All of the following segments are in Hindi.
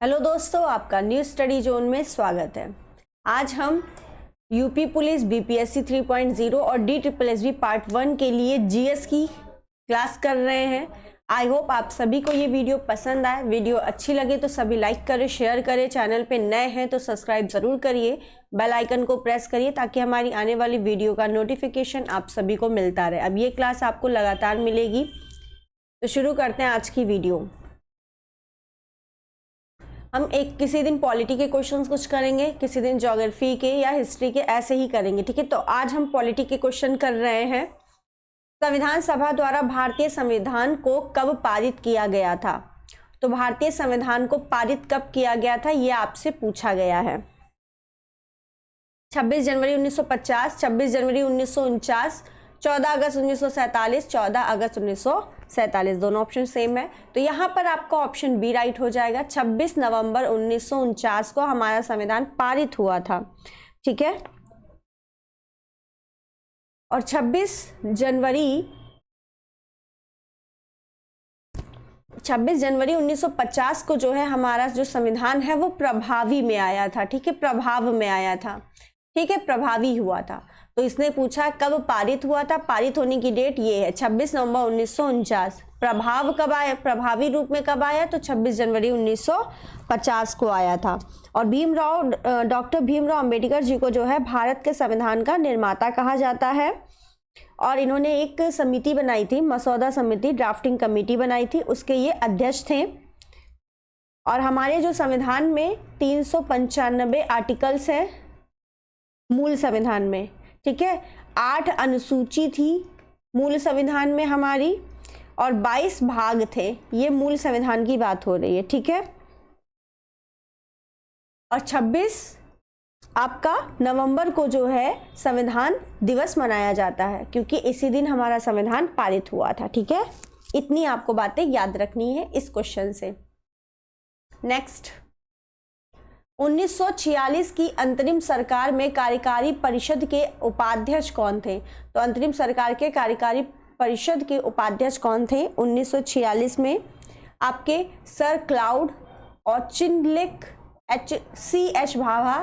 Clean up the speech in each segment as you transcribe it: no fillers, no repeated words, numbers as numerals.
हेलो दोस्तों, आपका न्यू स्टडी जोन में स्वागत है। आज हम यूपी पुलिस बीपीएससी 3.0 और DSSB पार्ट 1 के लिए जीएस की क्लास कर रहे हैं। आई होप आप सभी को ये वीडियो पसंद आए। वीडियो अच्छी लगे तो सभी लाइक करें, शेयर करें। चैनल पे नए हैं तो सब्सक्राइब ज़रूर करिए, बेल आइकन को प्रेस करिए ताकि हमारी आने वाली वीडियो का नोटिफिकेशन आप सभी को मिलता रहे। अब ये क्लास आपको लगातार मिलेगी। तो शुरू करते हैं आज की वीडियो। हम किसी दिन पॉलिटी के क्वेश्चंस कुछ करेंगे, किसी दिन ज्योग्राफी के या हिस्ट्री के, ऐसे ही करेंगे। ठीक है, तो आज हम पॉलिटी के क्वेश्चन कर रहे हैं। संविधान सभा द्वारा भारतीय संविधान को कब पारित किया गया था? तो भारतीय संविधान को पारित कब किया गया था, ये आपसे पूछा गया है। 26 जनवरी 1950, 26 जनवरी 1949, 14 अगस्त 1947, 14 अगस्त 1947, दोनों ऑप्शन सेम है। तो यहाँ पर आपका ऑप्शन बी राइट हो जाएगा। 26 नवंबर 1949 को हमारा संविधान पारित हुआ था। ठीक है, और 26 जनवरी 1950 को जो है हमारा जो संविधान है वो प्रभावी में आया था। ठीक है, प्रभाव में आया था। ठीक है, प्रभावी हुआ था। तो इसने पूछा कब पारित हुआ था। पारित होने की डेट ये है 26 नवंबर 1949। प्रभाव कब आया, प्रभावी रूप में कब आया? तो 26 जनवरी 1950 को आया था। और डॉक्टर भीमराव अंबेडकर जी को जो है भारत के संविधान का निर्माता कहा जाता है। और इन्होंने एक समिति बनाई थी, मसौदा समिति, ड्राफ्टिंग कमेटी बनाई थी, उसके ये अध्यक्ष थे। और हमारे जो संविधान में 395 आर्टिकल्स हैं मूल संविधान में। ठीक है, 8 अनुसूची थी मूल संविधान में हमारी, और 22 भाग थे। ये मूल संविधान की बात हो रही है। ठीक है, और 26 आपका नवंबर को जो है संविधान दिवस मनाया जाता है, क्योंकि इसी दिन हमारा संविधान पारित हुआ था। ठीक है, इतनी आपको बातें याद रखनी है इस क्वेश्चन से। नेक्स्ट, 1946 की अंतरिम सरकार में कार्यकारी परिषद के उपाध्यक्ष कौन थे? तो अंतरिम सरकार के कार्यकारी परिषद के उपाध्यक्ष कौन थे 1946 में? आपके sir Claude Auchinleck, CH Bhabha,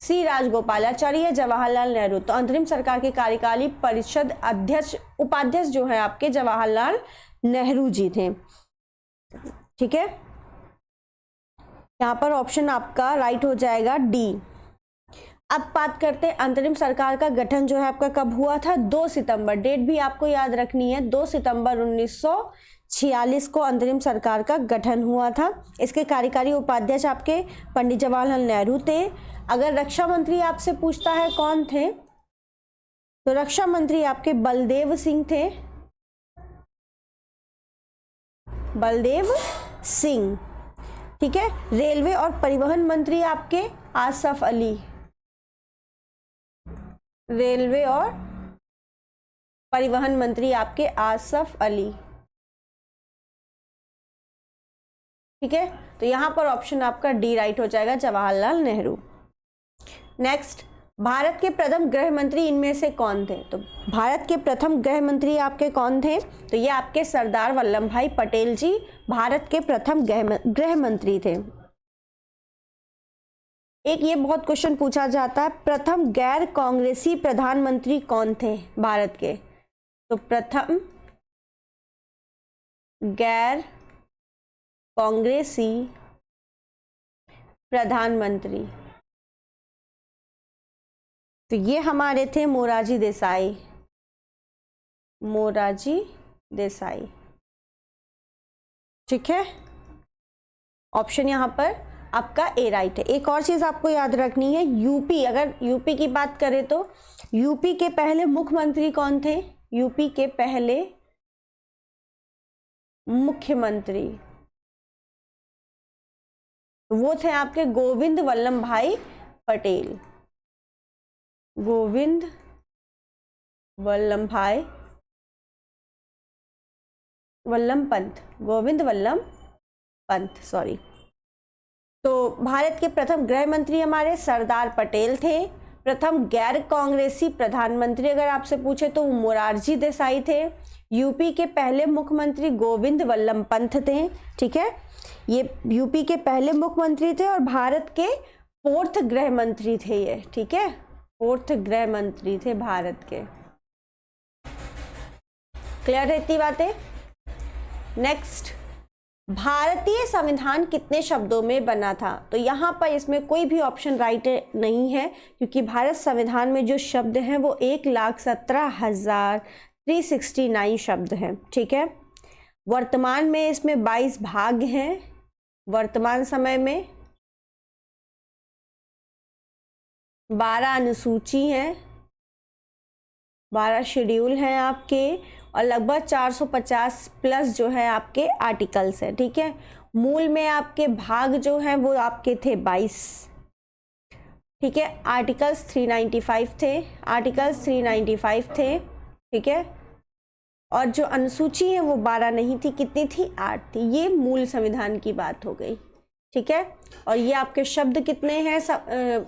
C Rajagopalachari, Jawaharlal Nehru. तो अंतरिम सरकार के कार्यकारी परिषद अध्यक्ष, उपाध्यक्ष जो है आपके जवाहरलाल नेहरू जी थे। ठीक है, यहाँ पर ऑप्शन आपका राइट हो जाएगा डी। अब बात करते हैं अंतरिम सरकार का गठन जो है आपका कब हुआ था? 2 सितंबर। डेट भी आपको याद रखनी है, 2 सितंबर 1946 को अंतरिम सरकार का गठन हुआ था। इसके कार्यकारी उपाध्यक्ष आपके पंडित जवाहरलाल नेहरू थे। अगर रक्षा मंत्री आपसे पूछता है कौन थे, तो रक्षा मंत्री आपके बलदेव सिंह थे, बलदेव सिंह। ठीक है, रेलवे और परिवहन मंत्री आपके आसफ अली, रेलवे और परिवहन मंत्री आपके आसफ अली। ठीक है, तो यहां पर ऑप्शन आपका डी राइट हो जाएगा, जवाहरलाल नेहरू। नेक्स्ट, भारत के प्रथम गृह मंत्री इनमें से कौन थे? तो भारत के प्रथम गृह मंत्री आपके कौन थे? तो ये आपके सरदार वल्लभ भाई पटेल जी भारत के प्रथम गृह मंत्री थे। एक ये बहुत क्वेश्चन पूछा जाता है, प्रथम गैर कांग्रेसी प्रधानमंत्री कौन थे भारत के? तो प्रथम गैर कांग्रेसी प्रधानमंत्री, तो ये हमारे थे मोरारजी देसाई, मोरारजी देसाई। ठीक है, ऑप्शन यहां पर आपका ए राइट है। एक और चीज आपको याद रखनी है, यूपी, अगर यूपी की बात करें तो यूपी के पहले मुख्यमंत्री कौन थे? यूपी के पहले मुख्यमंत्री वो थे आपके गोविंद वल्लभ भाई पटेल, गोविंद वल्लभ भाई गोविंद वल्लभ पंत, सॉरी। तो भारत के प्रथम गृह मंत्री हमारे सरदार पटेल थे, प्रथम गैर कांग्रेसी प्रधानमंत्री अगर आपसे पूछे तो वो मोरारजी देसाई थे। यूपी के पहले मुख्यमंत्री गोविंद वल्लभ पंत थे। ठीक है, ये यूपी के पहले मुख्यमंत्री थे और भारत के 4th गृह मंत्री थे ये। ठीक है, 4th गृह मंत्री थे भारत के। क्लियर रहती बातें। नेक्स्ट, भारतीय संविधान कितने शब्दों में बना था? तो यहाँ पर इसमें कोई भी ऑप्शन राइट नहीं है, क्योंकि भारत संविधान में जो शब्द हैं वो 1,17,369 शब्द हैं। ठीक है, वर्तमान में इसमें 22 भाग हैं। वर्तमान समय में 12 अनुसूची हैं, 12 शेड्यूल हैं आपके, और लगभग 450 प्लस जो है आपके आर्टिकल्स हैं। ठीक है, मूल में आपके भाग जो हैं वो आपके थे 22। ठीक है, आर्टिकल्स 395 थे, आर्टिकल्स 395 थे। ठीक है, और जो अनुसूची है वो 12 नहीं थी, कितनी थी? 8 थी। ये मूल संविधान की बात हो गई। ठीक है, और ये आपके शब्द कितने हैं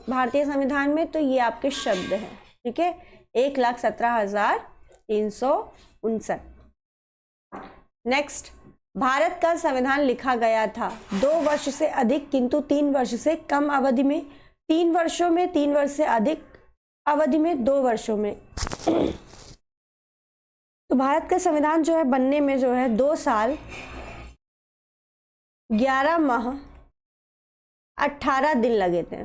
भारतीय संविधान में? तो ये आपके शब्द हैं। ठीक है, 1,17,359। नेक्स्ट, भारत का संविधान लिखा गया था 2 वर्ष से अधिक किंतु 3 वर्ष से कम अवधि में, 3 वर्षों में, 3 वर्ष से अधिक अवधि में, 2 वर्षों में। तो भारत का संविधान जो है बनने में जो है 2 साल 11 माह 18 दिन लगे थे।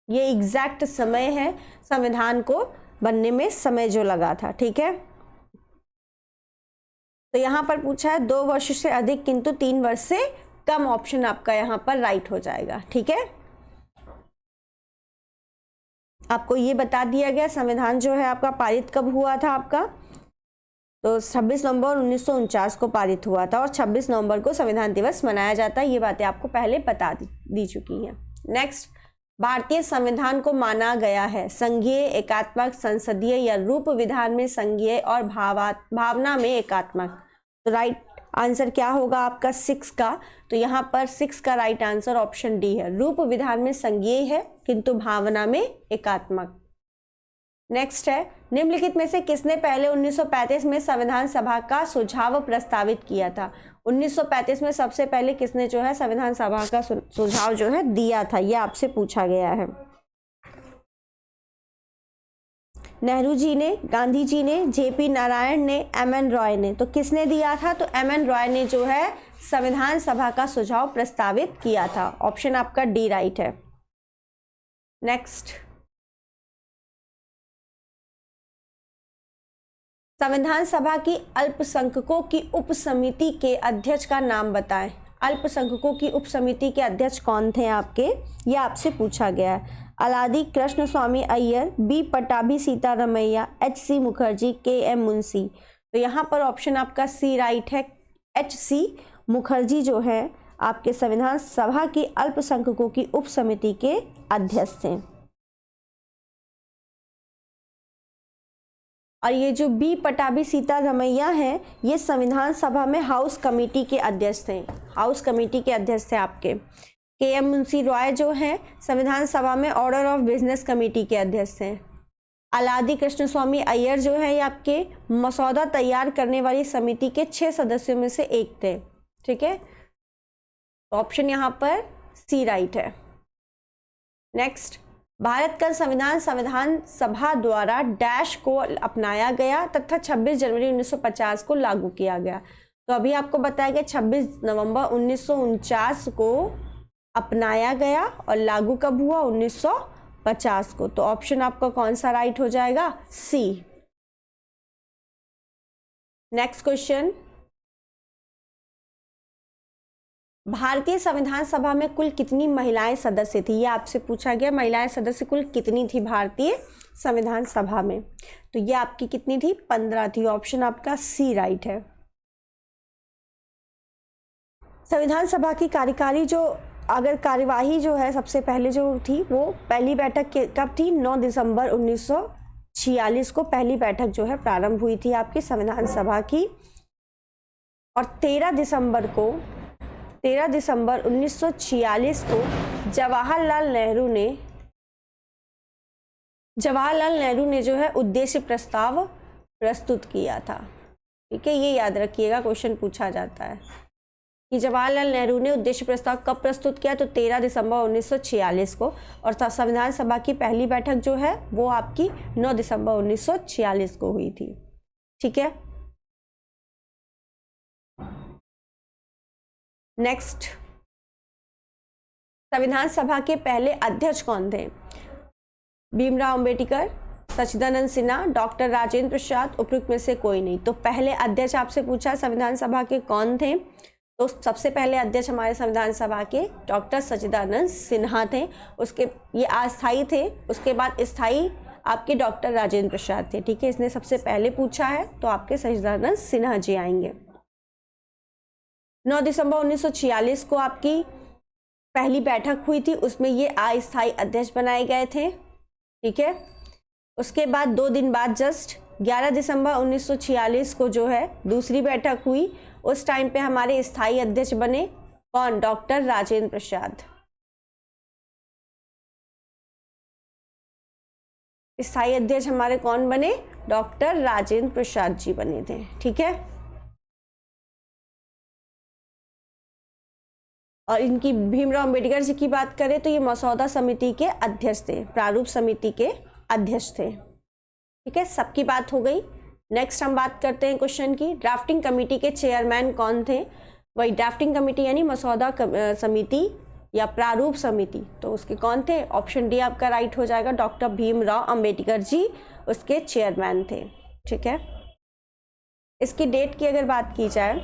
ये एग्जैक्ट समय है संविधान को बनने में, समय जो लगा था। ठीक है, तो यहां पर पूछा है 2 वर्ष से अधिक किंतु 3 वर्ष से कम, ऑप्शन आपका यहां पर राइट हो जाएगा। ठीक है, आपको ये बता दिया गया संविधान जो है आपका पारित कब हुआ था आपका? तो 26 नवंबर 1949 को पारित हुआ था, और 26 नवंबर को संविधान दिवस मनाया जाता है। ये बातें आपको पहले बता दी चुकी हैं। नेक्स्ट, भारतीय संविधान को माना गया है संघीय, एकात्मक, संसदीय या रूप विधान में संघीय और भावना में एकात्मक। तो राइट आंसर क्या होगा आपका 6 का? तो यहाँ पर 6 का राइट आंसर ऑप्शन डी है। रूप विधान में संघीय है किंतु भावना में एकात्मक। नेक्स्ट है, निम्नलिखित में से किसने पहले 1935 में संविधान सभा का सुझाव प्रस्तावित किया था? 1935 में सबसे पहले किसने जो है संविधान सभा का सुझाव जो है दिया था? यह आपसे पूछा गया है। नेहरू जी ने, गांधी जी ने, जेपी नारायण ने, एमएन रॉय ने। तो किसने दिया था? तो एमएन रॉय ने जो है संविधान सभा का सुझाव प्रस्तावित किया था। ऑप्शन आपका डी राइट है। नेक्स्ट, संविधान सभा की अल्पसंख्यकों की उप समिति के अध्यक्ष का नाम बताएं। अल्पसंख्यकों की उप समिति के अध्यक्ष कौन थे आपके? ये आपसे पूछा गया है। अलादी कृष्ण स्वामी अय्यर, बी पटाभी सीतारमैया, एच.सी. मुखर्जी, के.एम. मुंशी। तो यहाँ पर ऑप्शन आपका सी राइट है। एच.सी. मुखर्जी जो है आपके संविधान सभा की अल्पसंख्यकों की उप समिति के अध्यक्ष थे। और ये जो बी पटाभी सीतारमैया हैं, ये संविधान सभा में हाउस कमेटी के अध्यक्ष थे। हाउस कमेटी के अध्यक्ष थे आपके। के.एम. मुंशी रॉय जो हैं संविधान सभा में ऑर्डर ऑफ बिजनेस कमेटी के अध्यक्ष हैं। अलादी कृष्ण स्वामी अय्यर जो है ये आपके मसौदा तैयार करने वाली समिति के 6 सदस्यों में से एक थे। ठीक है, तो ऑप्शन यहाँ पर सी राइट है। नेक्स्ट, भारत का संविधान सभा द्वारा डैश को अपनाया गया तथा 26 जनवरी 1950 को लागू किया गया। तो अभी आपको बताया गया 26 नवंबर 1949 को अपनाया गया और लागू कब हुआ? 1950 को। तो ऑप्शन आपका कौन सा राइट हो जाएगा? सी। नेक्स्ट क्वेश्चन, भारतीय संविधान सभा में कुल कितनी महिलाएं सदस्य थी? ये आपसे पूछा गया, महिलाएं सदस्य कुल कितनी थी भारतीय संविधान सभा में? तो ये आपकी कितनी थी? 15 थी। ऑप्शन आपका सी राइट है। संविधान सभा की कार्यकारी जो अगर कार्यवाही जो है सबसे पहले जो थी वो पहली बैठक कब थी? 9 दिसंबर 1946 को पहली बैठक जो है प्रारंभ हुई थी आपकी संविधान सभा की। और 13 दिसंबर 1946 को जवाहरलाल नेहरू ने जवाहरलाल नेहरू ने जो है उद्देश्य प्रस्ताव प्रस्तुत किया था। ठीक है, ये याद रखिएगा, क्वेश्चन पूछा जाता है कि जवाहरलाल नेहरू ने उद्देश्य प्रस्ताव कब प्रस्तुत किया, तो 13 दिसंबर 1946 को। और संविधान सभा की पहली बैठक जो है वो आपकी 9 दिसंबर 1946 को हुई थी। ठीक है, नेक्स्ट, संविधान सभा के पहले अध्यक्ष कौन थे? भीमराव अंबेडकर, सच्चिदानंद सिन्हा, डॉक्टर राजेंद्र प्रसाद, उपयुक्त में से कोई नहीं। तो पहले अध्यक्ष आपसे पूछा संविधान सभा के कौन थे, तो सबसे पहले अध्यक्ष हमारे संविधान सभा के डॉक्टर सच्चिदानंद सिन्हा थे। उसके ये अस्थायी थे, उसके बाद स्थायी आपके डॉक्टर राजेंद्र प्रसाद थे। ठीक है, इसने सबसे पहले पूछा है तो आपके सच्चिदानंद सिन्हा जी आएंगे। 9 दिसंबर 1946 को आपकी पहली बैठक हुई थी, उसमें ये अस्थायी अध्यक्ष बनाए गए थे। ठीक है, उसके बाद 2 दिन बाद जस्ट 11 दिसंबर 1946 को जो है दूसरी बैठक हुई। उस टाइम पे हमारे स्थायी अध्यक्ष बने कौन? डॉक्टर राजेंद्र प्रसाद। स्थायी अध्यक्ष हमारे कौन बने? डॉक्टर राजेंद्र प्रसाद जी बने थे। ठीक है, और इनकी भीमराव अंबेडकर जी की बात करें तो ये मसौदा समिति के अध्यक्ष थे, प्रारूप समिति के अध्यक्ष थे। ठीक है, सबकी बात हो गई। नेक्स्ट हम बात करते हैं क्वेश्चन की, ड्राफ्टिंग कमेटी के चेयरमैन कौन थे? वही ड्राफ्टिंग कमेटी यानी मसौदा समिति या प्रारूप समिति, तो उसके कौन थे? ऑप्शन डी आपका राइट हो जाएगा, डॉक्टर भीमराव अंबेडकर जी उसके चेयरमैन थे। ठीक है, इसकी डेट की अगर बात की जाए,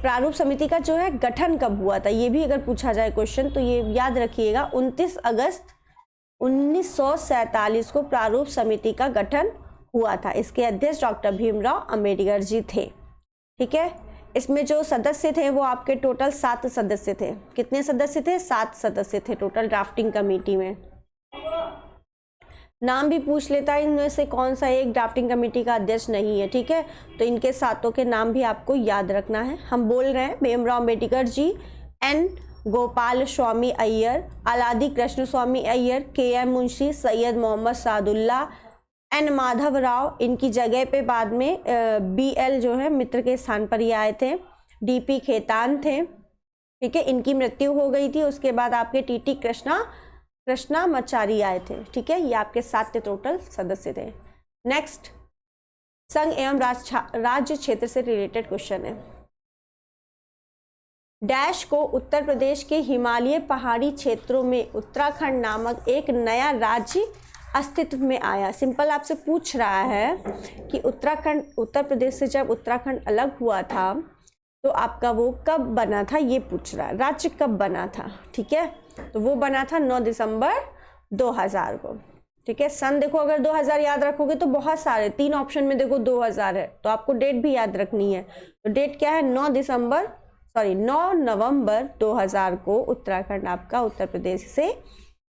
प्रारूप समिति का जो है गठन कब हुआ था, ये भी अगर पूछा जाए क्वेश्चन तो ये याद रखिएगा, 29 अगस्त 1947 को प्रारूप समिति का गठन हुआ था। इसके अध्यक्ष डॉक्टर भीमराव अंबेडकर जी थे। ठीक है, इसमें जो सदस्य थे वो आपके टोटल 7 सदस्य थे। कितने सदस्य थे? 7 सदस्य थे टोटल ड्राफ्टिंग कमेटी में। नाम भी पूछ लेता है इनमें से कौन सा एक ड्राफ्टिंग कमेटी का अध्यक्ष नहीं है। ठीक है, तो इनके 7 के नाम भी आपको याद रखना है। हम बोल रहे हैं भीमराव अंबेडकर जी, एन गोपाल स्वामी अय्यर, अलादी कृष्ण स्वामी अय्यर, के.एम. मुंशी, सैयद मोहम्मद सादुल्ला, एन माधव राव, इनकी जगह पे बाद में बी.एल. जो है मित्र के स्थान पर ये आए थे। डी.पी. खेतान थे। ठीक है, इनकी मृत्यु हो गई थी। उसके बाद आपके टी.टी. कृष्णामाचारी आए थे। ठीक है, ये आपके 7 टोटल सदस्य थे। नेक्स्ट, संघ एवं राज्य क्षेत्र से रिलेटेड क्वेश्चन है। डैश को उत्तर प्रदेश के हिमालय पहाड़ी क्षेत्रों में उत्तराखंड नामक एक नया राज्य अस्तित्व में आया। सिंपल आपसे पूछ रहा है कि उत्तर प्रदेश से जब उत्तराखंड अलग हुआ था तो आपका वो कब बना था, ये पूछ रहा है। राज्य कब बना था? ठीक है, तो वो बना था 9 दिसंबर 2000 को। ठीक है, सन देखो अगर 2000 याद रखोगे तो बहुत सारे, 3 ऑप्शन में देखो 2000 है, तो आपको डेट भी याद रखनी है। तो डेट क्या है? 9 नवंबर 2000 को उत्तराखंड आपका उत्तर प्रदेश से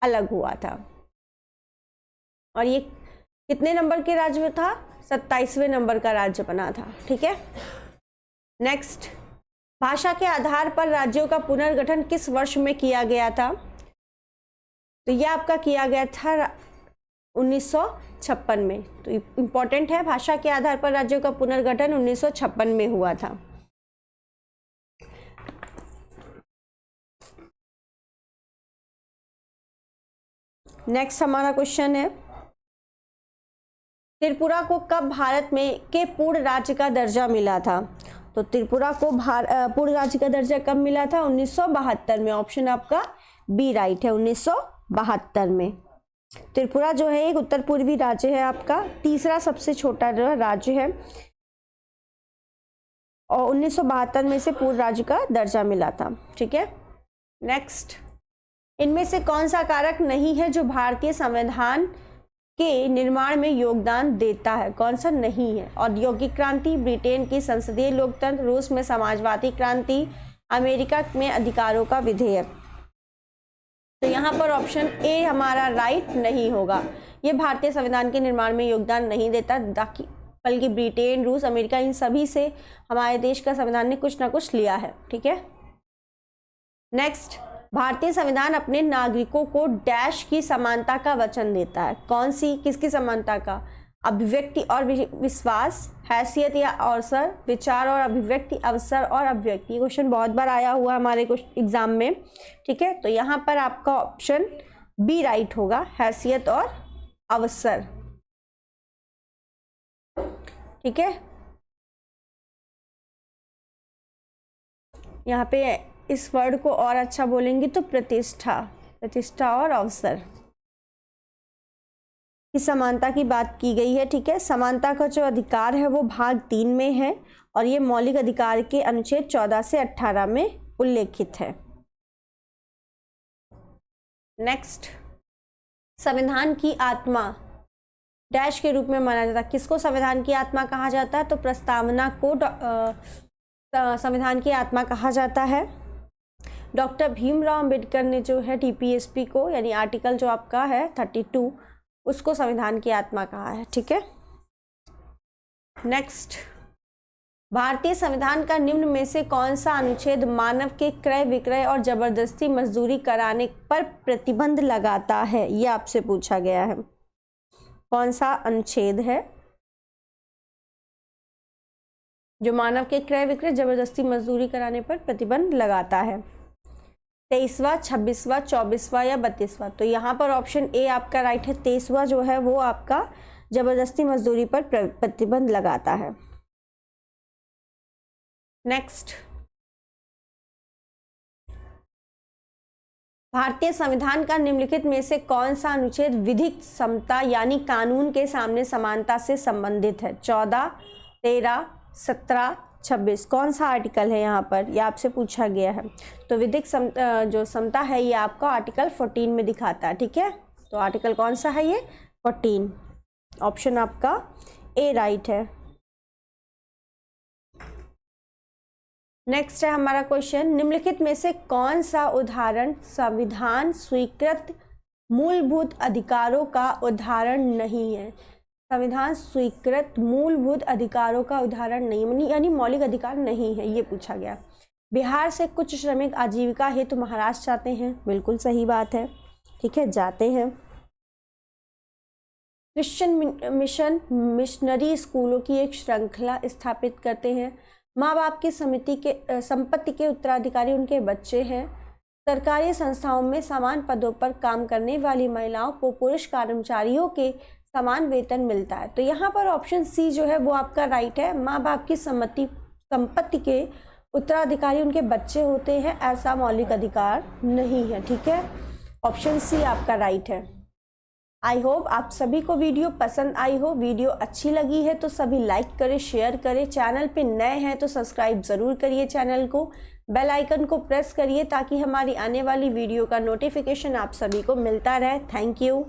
अलग हुआ था। और ये कितने नंबर के राज्य में था? 27वें नंबर का राज्य बना था। ठीक है, नेक्स्ट, भाषा के आधार पर राज्यों का पुनर्गठन किस वर्ष में किया गया था? तो यह आपका किया गया था 1956 में। तो इंपॉर्टेंट है, भाषा के आधार पर राज्यों का पुनर्गठन 1956 में हुआ था। नेक्स्ट हमारा क्वेश्चन है, त्रिपुरा को कब भारत में के पूर्ण राज्य का दर्जा मिला था? तो त्रिपुरा को पूर्ण राज्य का दर्जा कब मिला था? 1972 में। ऑप्शन आपका बी राइट है, 1972 में। त्रिपुरा जो है एक उत्तर पूर्वी राज्य है, आपका तीसरा सबसे छोटा राज्य है, और 1972 में से पूर्ण राज्य का दर्जा मिला था। ठीक है, नेक्स्ट, इनमें से कौन सा कारक नहीं है जो भारतीय संविधान के निर्माण में योगदान देता है? कौन सा नहीं है? औद्योगिक क्रांति, ब्रिटेन की संसदीय लोकतंत्र, रूस में समाजवादी क्रांति, अमेरिका में अधिकारों का विधेयक। तो यहाँ पर ऑप्शन ए हमारा राइट नहीं होगा। ये भारतीय संविधान के निर्माण में योगदान नहीं देता, बल्कि ब्रिटेन, रूस, अमेरिका, इन सभी से हमारे देश का संविधान ने कुछ ना कुछ लिया है। ठीक है, नेक्स्ट, भारतीय संविधान अपने नागरिकों को डैश की समानता का वचन देता है। कौन सी, किसकी समानता का? अभिव्यक्ति और विश्वास, हैसियत या अवसर, विचार और अभिव्यक्ति, अवसर और अभिव्यक्ति। ये क्वेश्चन बहुत बार आया हुआ हमारे एग्जाम में, ठीक है। तो यहाँ पर आपका ऑप्शन बी राइट होगा, हैसियत और अवसर, ठीक है। यहाँ पे इस वर्ड को और अच्छा बोलेंगे तो प्रतिष्ठा, प्रतिष्ठा और अवसर की समानता की बात की गई है, ठीक है। समानता का जो अधिकार है वो भाग 3 में है और ये मौलिक अधिकार के अनुच्छेद 14 से 18 में उल्लेखित है। नेक्स्ट, संविधान की आत्मा डैश के रूप में माना जाता है। किसको संविधान की आत्मा कहा जाता है? तो प्रस्तावना को संविधान की आत्मा कहा जाता है। डॉक्टर भीमराव अंबेडकर ने जो है टीपीएसपी को, यानी आर्टिकल जो आपका है 32, उसको संविधान की आत्मा कहा है, ठीक है। नेक्स्ट, भारतीय संविधान का निम्न में से कौन सा अनुच्छेद मानव के क्रय विक्रय और जबरदस्ती मजदूरी कराने पर प्रतिबंध लगाता है? ये आपसे पूछा गया है। कौन सा अनुच्छेद है जो मानव के क्रय विक्रय जबरदस्ती मजदूरी कराने पर प्रतिबंध लगाता है? 23वां, 26वां, 24वां या 32वां? तो यहाँ पर ऑप्शन ए आपका राइट है। 23वां जो है वो आपका जबरदस्ती मजदूरी पर प्रतिबंध लगाता है। नेक्स्ट, भारतीय संविधान का निम्नलिखित में से कौन सा अनुच्छेद विधिक समता यानी कानून के सामने समानता से संबंधित है? 14, 13, 17, 26, कौन सा आर्टिकल है यहाँ पर? ये आपसे पूछा गया है। तो विधिक जो समता है ये आपका आर्टिकल 14 में दिखाता है, ठीक है। तो आर्टिकल कौन सा है ये? 14। ऑप्शन आपका ए राइट है। नेक्स्ट है हमारा क्वेश्चन, निम्नलिखित में से कौन सा उदाहरण संविधान स्वीकृत मूलभूत अधिकारों का उदाहरण नहीं है? संविधान स्वीकृत मूलभूत अधिकारों का उदाहरण नहीं, यानी मौलिक अधिकार नहीं है, ये पूछा गया। बिहार से कुछ श्रमिक आजीविका हेतु महाराष्ट्र जाते हैं, बिल्कुल सही बात है, ठीक है, जाते हैं। क्रिश्चियन मिशन मिशनरी स्कूलों की एक श्रृंखला स्थापित करते हैं। माँ बाप की संपत्ति के उत्तराधिकारी उनके बच्चे हैं। सरकारी संस्थाओं में समान पदों पर काम करने वाली महिलाओं को पुरुष कर्मचारियों के समान वेतन मिलता है। तो यहाँ पर ऑप्शन सी जो है वो आपका राइट है। माँ बाप की संपत्ति के उत्तराधिकारी उनके बच्चे होते हैं, ऐसा मौलिक अधिकार नहीं है, ठीक है। ऑप्शन सी आपका राइट है। आई होप आप सभी को वीडियो पसंद आई हो। वीडियो अच्छी लगी है तो सभी लाइक करें, शेयर करें। चैनल पे नए हैं तो सब्सक्राइब ज़रूर करिए चैनल को, बेल आइकन को प्रेस करिए ताकि हमारी आने वाली वीडियो का नोटिफिकेशन आप सभी को मिलता रहे। Thank you.